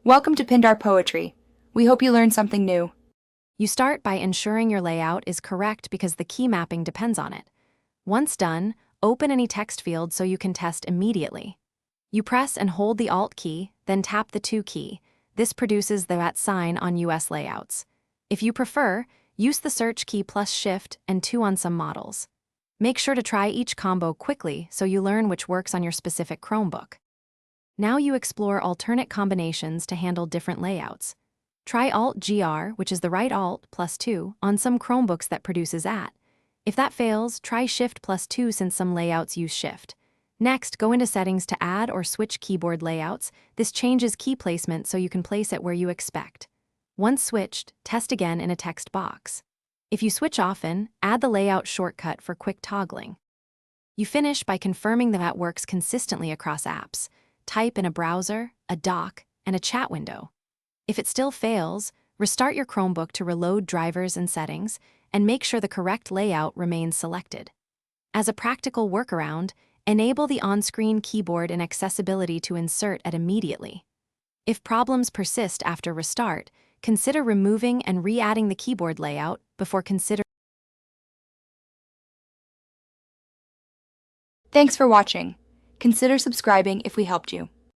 Welcome to Pindar Poetry. We hope you learned something new. You start by ensuring your layout is correct because the key mapping depends on it. Once done, open any text field so you can test immediately. You press and hold the Alt key, then tap the 2 key. This produces the @ sign on US layouts. If you prefer, use the search key plus Shift and 2 on some models. Make sure to try each combo quickly so you learn which works on your specific Chromebook. Now you explore alternate combinations to handle different layouts. Try Alt-GR, which is the right Alt plus 2, on some Chromebooks that produces @. If that fails, try Shift plus 2 since some layouts use Shift. Next, go into Settings to add or switch keyboard layouts. This changes key placement so you can place it where you expect. Once switched, test again in a text box. If you switch often, add the layout shortcut for quick toggling. You finish by confirming that works consistently across apps. Type in a browser, a dock, and a chat window. If it still fails, restart your Chromebook to reload drivers and settings, and make sure the correct layout remains selected. As a practical workaround, enable the on-screen keyboard and accessibility to insert it immediately. If problems persist after restart, consider removing and re-adding the keyboard layout before considering. Thanks for watching. Consider subscribing if we helped you.